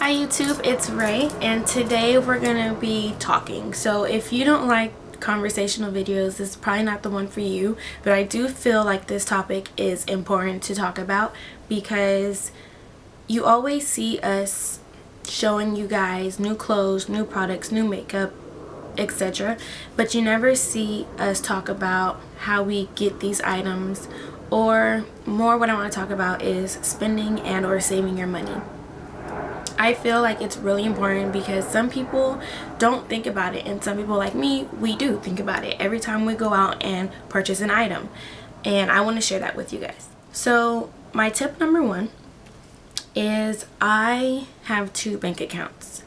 Hi YouTube, it's Ray, and today we're gonna be talking. So if you don't like conversational videos, this is probably not the one for you, but I do feel like this topic is important to talk about because you always see us showing you guys new clothes, new products, new makeup, etc., but you never see us talk about how we get these items, or more what I want to talk about is spending and or saving your money. I feel like it's really important because some people don't think about it, and some people like me, we do think about it every time we go out and purchase an item, and I want to share that with you guys. So my tip number one is I have 2 bank accounts,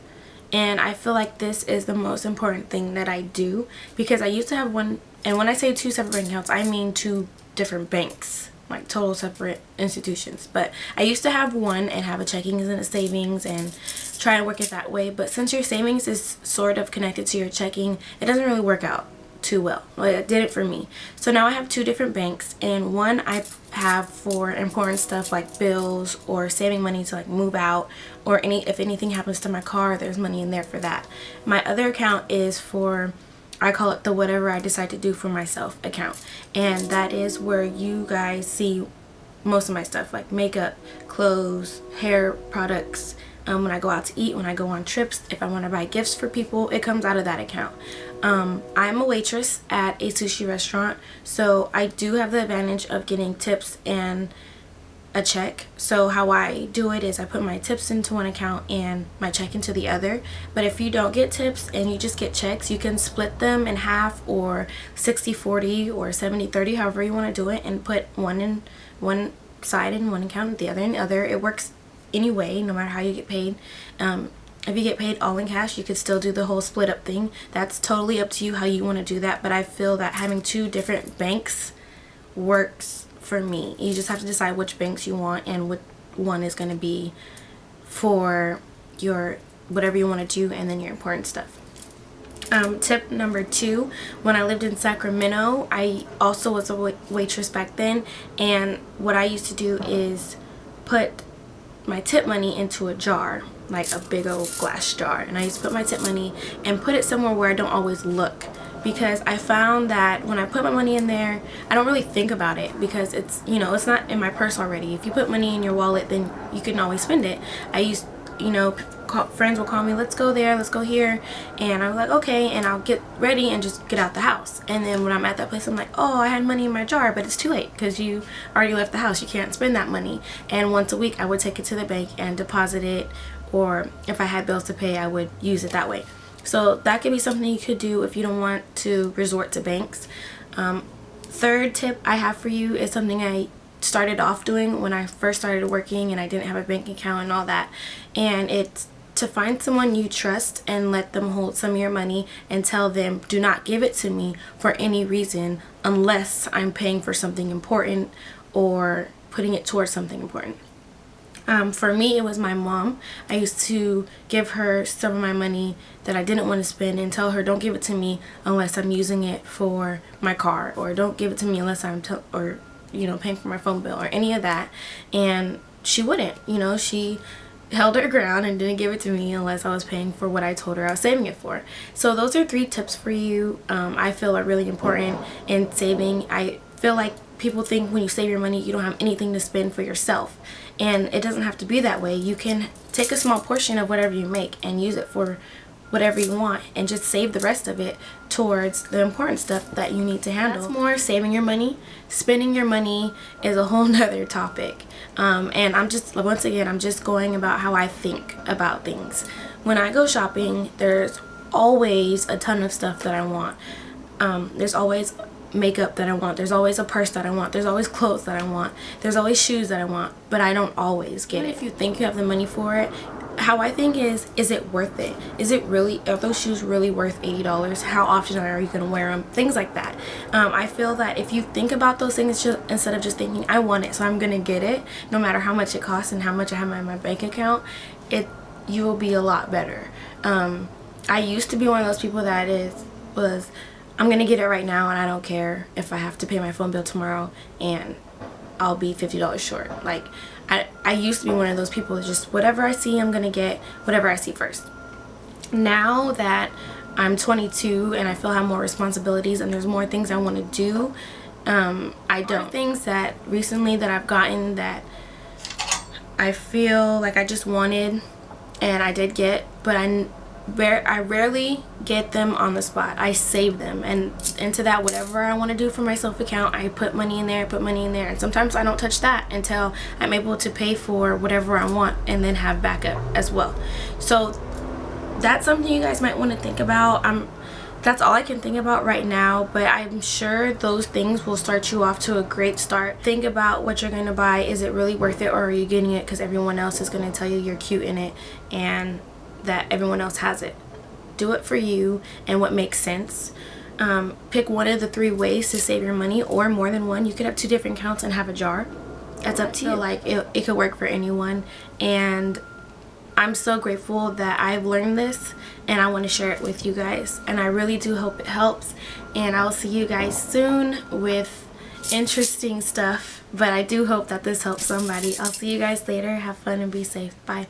and I feel like this is the most important thing that I do because I used to have one, and when I say 2 separate bank accounts, I mean 2 different banks, like total separate institutions. But I used to have one and have a checkings and a savings and try to work it that way, but since your savings is sort of connected to your checking, it doesn't really work out too well. It did it for me. So now I have 2 different banks, and one I have for important stuff like bills or saving money to like move out, or if anything happens to my car, there's money in there for that. My other account is for, I call it the whatever I decide to do for myself account, and that is where you guys see most of my stuff like makeup, clothes, hair products, when I go out to eat, when I go on trips, if I want to buy gifts for people, it comes out of that account. I'm a waitress at a sushi restaurant, so I do have the advantage of getting tips and a check. So how I do it is I put my tips into one account and my check into the other. But if you don't get tips and you just get checks, you can split them in half, or 60-40 or 70-30, however you want to do it, and put one in one side in one account, the other in the other. It works anyway, no matter how you get paid. If you get paid all in cash, you could still do the whole split up thing. That's totally up to you how you want to do that, but I feel that having 2 different banks works for me. You just have to decide which banks you want and what one is going to be for your whatever you want to do, and then your important stuff. Tip number 2, when I lived in Sacramento, I also was a waitress back then, and what I used to do is put my tip money into a jar, like a big old glass jar, and I used to put my tip money and put it somewhere where I don't always look, because I found that when I put my money in there, I don't really think about it because it's, you know, it's not in my purse already. If you put money in your wallet, then you can always spend it. I used, you know, friends will call me, let's go there, let's go here, and I'm like, okay, and I'll get ready and just get out the house. And then when I'm at that place, I'm like, oh, I had money in my jar, but it's too late because you already left the house. You can't spend that money. And once a week I would take it to the bank and deposit it, or if I had bills to pay, I would use it that way. So that could be something you could do if you don't want to resort to banks. Third tip I have for you is something I started off doing when I first started working and I didn't have a bank account and all that, and it's to find someone you trust and let them hold some of your money and tell them, do not give it to me for any reason unless I'm paying for something important or putting it towards something important. For me, it was my mom. I used to give her some of my money that I didn't want to spend and tell her, don't give it to me unless I'm using it for my car, or don't give it to me unless I'm paying for my phone bill or any of that. And she wouldn't, she held her ground and didn't give it to me unless I was paying for what I told her I was saving it for. So those are 3 tips for you. I feel are really important in saving. I feel like people think when you save your money, you don't have anything to spend for yourself. And it doesn't have to be that way. You can take a small portion of whatever you make and use it for whatever you want, and just save the rest of it towards the important stuff that you need to handle. That's more saving your money. Spending your money is a whole nother topic. And I'm just going about how I think about things. When I go shopping, there's always a ton of stuff that I want. There's always makeup that I want, there's always a purse that I want, there's always clothes that I want, there's always shoes that I want, but I don't always get it. If you think you have the money for it, how I think is it worth it? Are those shoes really worth $80? How often are you going to wear them? Things like that. I feel that if you think about those things, instead of just thinking, I want it, so I'm going to get it, no matter how much it costs and how much I have in my bank account, you will be a lot better. I used to be one of those people that I'm going to get it right now and I don't care if I have to pay my phone bill tomorrow, and I'll be $50 short. Like I used to be one of those people that just whatever I see, I'm gonna get whatever I see first. Now that I'm 22 and I feel I have more responsibilities and there's more things I want to do, I don't. Things that recently that I've gotten that I feel like I just wanted and I did get, but I rarely get them on the spot. I save them, and into that, whatever I want to do for my self account, I put money in there, and sometimes I don't touch that until I'm able to pay for whatever I want and then have backup as well. So that's something you guys might want to think about. That's all I can think about right now, but I'm sure those things will start you off to a great start. Think about what you're going to buy. Is it really worth it, or are you getting it because everyone else is going to tell you you're cute in it and that everyone else has it? Do it for you and what makes sense. Pick one of the 3 ways to save your money, or more than one. You could have 2 different accounts and have a jar. That's up to you. Like it could work for anyone, and I'm so grateful that I've learned this and I want to share it with you guys, and I really do hope it helps, and I'll see you guys soon with interesting stuff, but I do hope that this helps somebody. I'll see you guys later. Have fun and be safe. Bye.